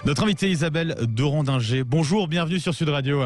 Notre invitée Isabelle Dorandinger. Bonjour, bienvenue sur Sud Radio.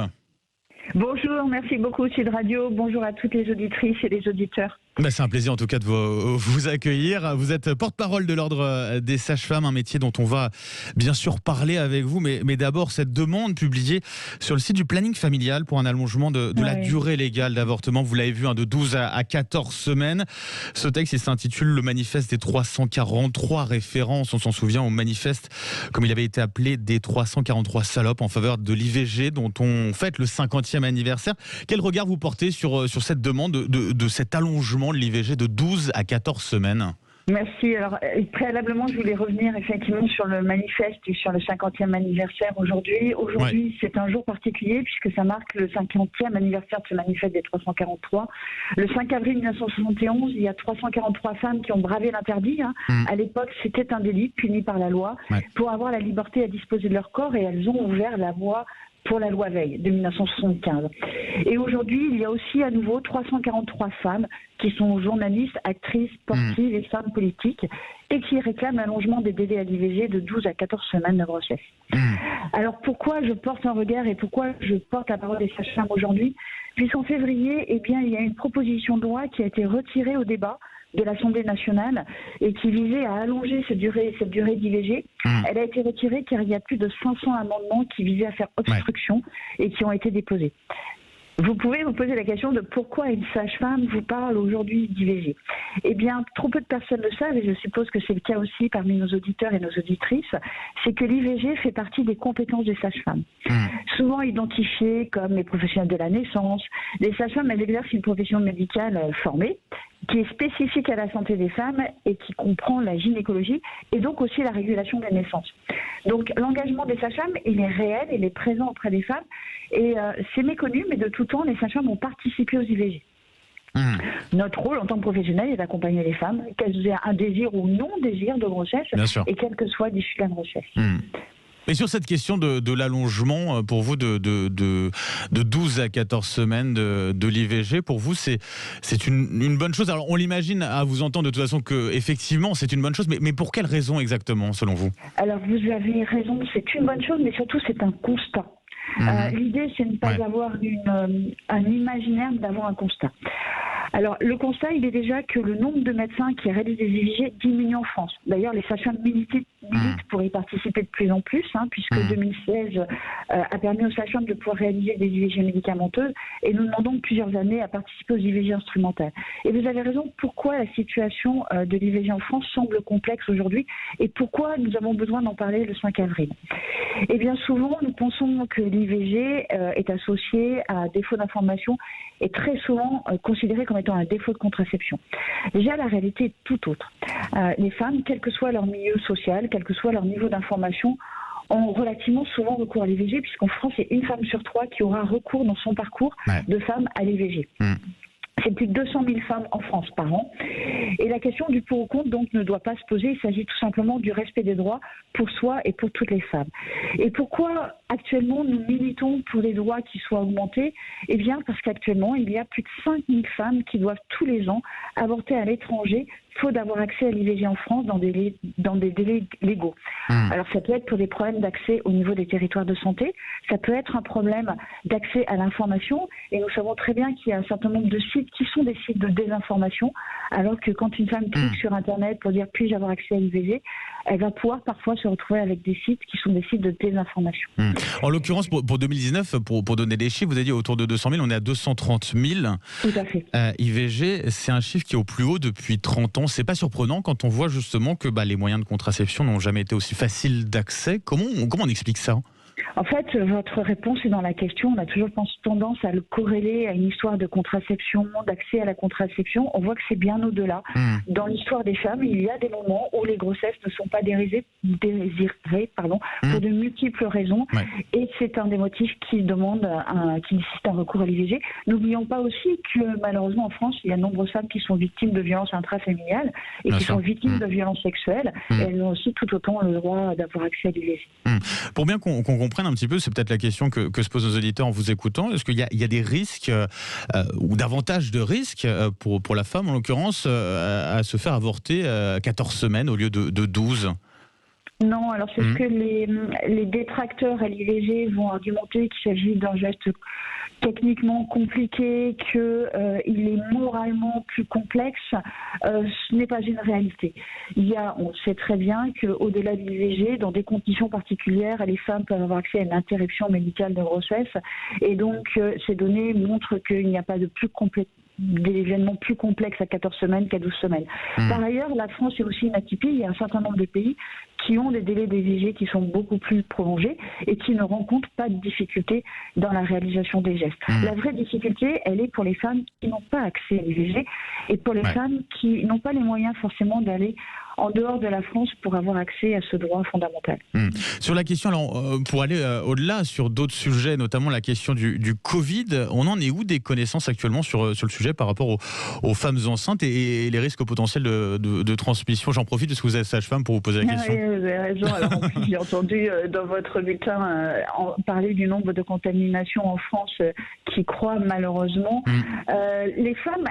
Bonjour, merci beaucoup Sud Radio. Bonjour à toutes les auditrices et les auditeurs. C'est un plaisir en tout cas de vous accueillir. Vous êtes porte-parole de l'Ordre des sages-femmes, un métier dont on va bien sûr parler avec vous. Mais d'abord, cette demande publiée sur le site du planning familial pour un allongement de la durée légale d'avortement. Vous l'avez vu, de 12 à 14 semaines. Ce texte, il s'intitule le manifeste des 343 références. On s'en souvient au manifeste, comme il avait été appelé, des 343 salopes en faveur de l'IVG, dont on fête le 50e anniversaire. Quel regard vous portez sur cette demande de cet allongement de l'IVG de 12 à 14 semaines? Merci. Alors, préalablement, je voulais revenir effectivement sur le manifeste et sur le 50e anniversaire aujourd'hui. Aujourd'hui, c'est un jour particulier puisque ça marque le 50e anniversaire de ce manifeste des 343. Le 5 avril 1971, il y a 343 femmes qui ont bravé l'interdit. À l'époque, c'était un délit puni par la loi pour avoir la liberté à disposer de leur corps, et elles ont ouvert la voie pour la loi Veil de 1975. Et aujourd'hui, il y a aussi à nouveau 343 femmes qui sont journalistes, actrices, sportives et femmes politiques, et qui réclament l'allongement des délais à l'IVG de 12 à 14 semaines de grossesse. Alors pourquoi je porte un regard et pourquoi je porte la parole des sages-femmes aujourd'hui? Puisqu'en février, il y a une proposition de loi qui a été retirée au débat de l'Assemblée nationale et qui visait à allonger cette durée d'IVG. Elle a été retirée car il y a plus de 500 amendements qui visaient à faire obstruction et qui ont été déposés. Vous pouvez vous poser la question de pourquoi une sage-femme vous parle aujourd'hui d'IVG. Eh bien, trop peu de personnes le savent, et je suppose que c'est le cas aussi parmi nos auditeurs et nos auditrices, c'est que l'IVG fait partie des compétences des sages-femmes. Souvent identifiées comme les professionnels de la naissance, les sages-femmes, elles exercent une profession médicale formée, qui est spécifique à la santé des femmes et qui comprend la gynécologie et donc aussi la régulation des naissances. Donc l'engagement des sages-femmes, il est réel, il est présent auprès des femmes, et c'est méconnu, mais de tout temps, les sages-femmes ont participé aux IVG. Notre rôle en tant que professionnel est d'accompagner les femmes, qu'elles aient un désir ou non désir de grossesse, et quelle que soit l'issue de la grossesse. Et sur cette question de l'allongement, pour vous, de 12 à 14 semaines de l'IVG, pour vous, c'est une bonne chose? Alors, on l'imagine à vous entendre de toute façon qu'effectivement, c'est une bonne chose, mais pour quelle raison exactement, selon vous? Alors, vous avez raison, c'est une bonne chose, mais surtout, c'est un constat. L'idée, c'est de ne pas avoir un imaginaire, mais d'avoir un constat. Alors, le constat, il est déjà que le nombre de médecins qui réalisent des IVG diminue en France. D'ailleurs, les sages-femmes militent pour y participer de plus en plus, puisque 2016 a permis aux sages-femmes de pouvoir réaliser des IVG médicamenteuses, et nous demandons depuis plusieurs années à participer aux IVG instrumentales. Et vous avez raison, pourquoi la situation de l'IVG en France semble complexe aujourd'hui, et pourquoi nous avons besoin d'en parler le 5 avril. Eh bien, souvent, nous pensons que l'IVG est associé à un défaut d'information et très souvent considéré comme étant un défaut de contraception. Déjà, la réalité est tout autre. Les femmes, quel que soit leur milieu social, quel que soit leur niveau d'information, ont relativement souvent recours à l'IVG, puisqu'en France, c'est une femme sur 3 qui aura recours dans son parcours de femme à l'IVG. C'est plus de 200 000 femmes en France par an. Et la question du pour ou contre donc ne doit pas se poser. Il s'agit tout simplement du respect des droits pour soi et pour toutes les femmes. Et pourquoi actuellement nous militons pour les droits qui soient augmentés? Eh bien parce qu'actuellement il y a plus de 5 000 femmes qui doivent tous les ans avorter à l'étranger, faute d'avoir accès à l'IVG en France dans des délais légaux. Alors ça peut être pour des problèmes d'accès au niveau des territoires de santé, ça peut être un problème d'accès à l'information, et nous savons très bien qu'il y a un certain nombre de sites qui sont des sites de désinformation, alors que quand une femme clique sur Internet pour dire « puis-je avoir accès à l'IVG », elle va pouvoir parfois se retrouver avec des sites qui sont des sites de désinformation. En l'occurrence, pour 2019, pour donner des chiffres, vous avez dit autour de 200 000, on est à 230 000. Tout à fait. IVG, c'est un chiffre qui est au plus haut depuis 30 ans. C'est pas surprenant quand on voit justement que les moyens de contraception n'ont jamais été aussi faciles d'accès. Comment on explique ça? En fait, votre réponse est dans la question. On a toujours tendance à le corréler à une histoire de contraception, d'accès à la contraception. On voit que c'est bien au-delà. Dans l'histoire des femmes, il y a des moments où les grossesses ne sont pas désirées pour de multiples raisons. Et c'est un des motifs qui nécessite un recours à l'IVG. N'oublions pas aussi que malheureusement en France, il y a de nombreuses femmes qui sont victimes de violences intrafamiliales et qui sont victimes de violences sexuelles. Et elles ont aussi tout autant le droit d'avoir accès à l'IVG. Pour bien qu'on comprenne un petit peu, c'est peut-être la question que se posent nos auditeurs en vous écoutant. Est-ce qu'il y a des risques ou davantage de risques pour la femme, en l'occurrence, à se faire avorter 14 semaines au lieu de 12? Non, alors c'est ce que les détracteurs à l'IVG vont argumenter qu'il s'agit d'un geste techniquement compliqué, qu'il est moralement plus complexe. Ce n'est pas une réalité. On sait très bien qu'au-delà de l'IVG, dans des conditions particulières, les femmes peuvent avoir accès à une interruption médicale de grossesse. Et donc, ces données montrent qu'il n'y a pas de d'événements plus complexes à 14 semaines qu'à 12 semaines. Par ailleurs, la France est aussi une atypie. Il y a un certain nombre de pays qui ont des délais d'IVG qui sont beaucoup plus prolongés et qui ne rencontrent pas de difficultés dans la réalisation des gestes. La vraie difficulté, elle est pour les femmes qui n'ont pas accès à l'IVG et pour les femmes qui n'ont pas les moyens forcément d'aller en dehors de la France pour avoir accès à ce droit fondamental. Sur la question, alors, pour aller au-delà sur d'autres sujets, notamment la question du Covid, on en est où des connaissances actuellement sur le sujet par rapport aux femmes enceintes et les risques potentiels de transmission? J'en profite parce que vous êtes sage-femme pour vous poser la question. Oui, vous avez raison. Alors, en plus, j'ai entendu dans votre bulletin parler du nombre de contaminations en France qui croît malheureusement. Les femmes,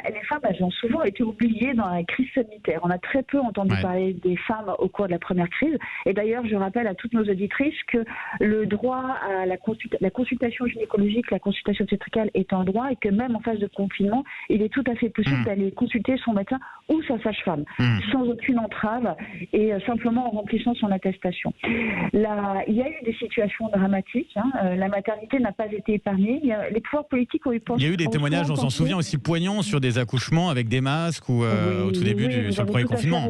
elles ont souvent été oubliées dans la crise sanitaire. On a très peu entendu parler des femmes au cours de la première crise. Et d'ailleurs, je rappelle à toutes nos auditrices que le droit à la consultation gynécologique, la consultation obstétricale est un droit et que même en phase de confinement, il est tout à fait possible d'aller consulter son médecin ou sa sage-femme sans aucune entrave et simplement en remplissant son attestation. Là, il y a eu des situations dramatiques. La maternité n'a pas été épargnée. Les pouvoirs politiques ont eu pensé. Il y a eu des témoignages, on s'en souvient aussi poignants, sur des accouchements avec des masques ou au tout début sur le premier confinement.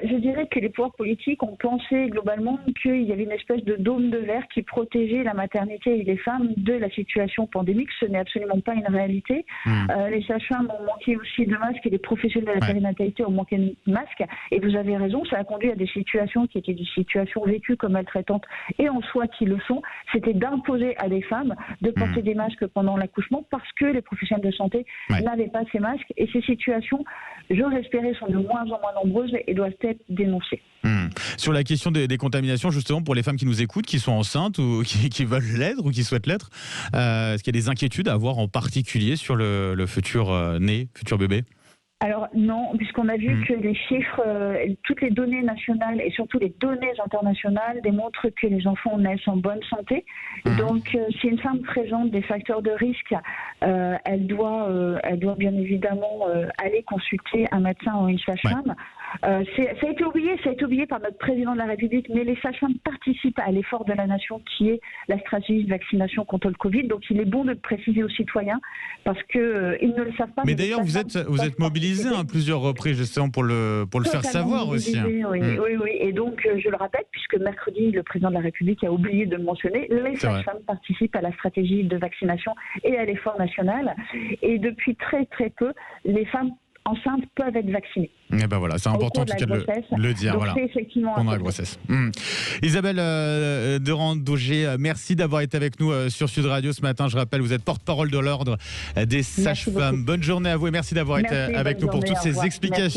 Je dirais que les pouvoirs politiques ont pensé globalement qu'il y avait une espèce de dôme de verre qui protégeait la maternité et les femmes de la situation pandémique. Ce n'est absolument pas une réalité. Les sages-femmes ont manqué aussi de masques et les professionnels de la périnatalité ont manqué de masques. Et vous avez raison, ça a conduit à des situations qui étaient des situations vécues comme maltraitantes et en soi qui le sont. C'était d'imposer à des femmes de porter des masques pendant l'accouchement parce que les professionnels de santé n'avaient pas ces masques. Et ces situations, j'ose espérer, sont de moins en moins nombreuses et doivent être dénoncées. Sur la question des contaminations, justement, pour les femmes qui nous écoutent, qui sont enceintes ou qui veulent l'être ou qui souhaitent l'être, est-ce qu'il y a des inquiétudes à avoir en particulier sur le futur futur bébé? Alors non, puisqu'on a vu que les chiffres, toutes les données nationales et surtout les données internationales démontrent que les enfants naissent en bonne santé. Donc si une femme présente des facteurs de risque, elle doit bien évidemment aller consulter un médecin ou une sage-femme. Ça a été oublié par notre président de la République, mais les sages-femmes participent à l'effort de la nation qui est la stratégie de vaccination contre le Covid. Donc il est bon de le préciser aux citoyens parce que ils ne le savent pas. Mais d'ailleurs, vous êtes mobilisés à plusieurs reprises justement pour le faire savoir aussi. Oui. Et donc je le rappelle, puisque mercredi le président de la République a oublié de le mentionner, les sages-femmes participent à la stratégie de vaccination et à l'effort national. Et depuis très très peu, les femmes enceintes peuvent être vaccinées. Et ben voilà, c'est important en tout cas de le dire. Donc voilà. c'est effectivement pendant la grossesse. Isabelle Durand-Dauger, merci d'avoir été avec nous sur Sud Radio ce matin. Je rappelle, vous êtes porte-parole de l'ordre des sages-femmes. Bonne journée à vous et merci d'avoir été avec nous pour toutes ces explications.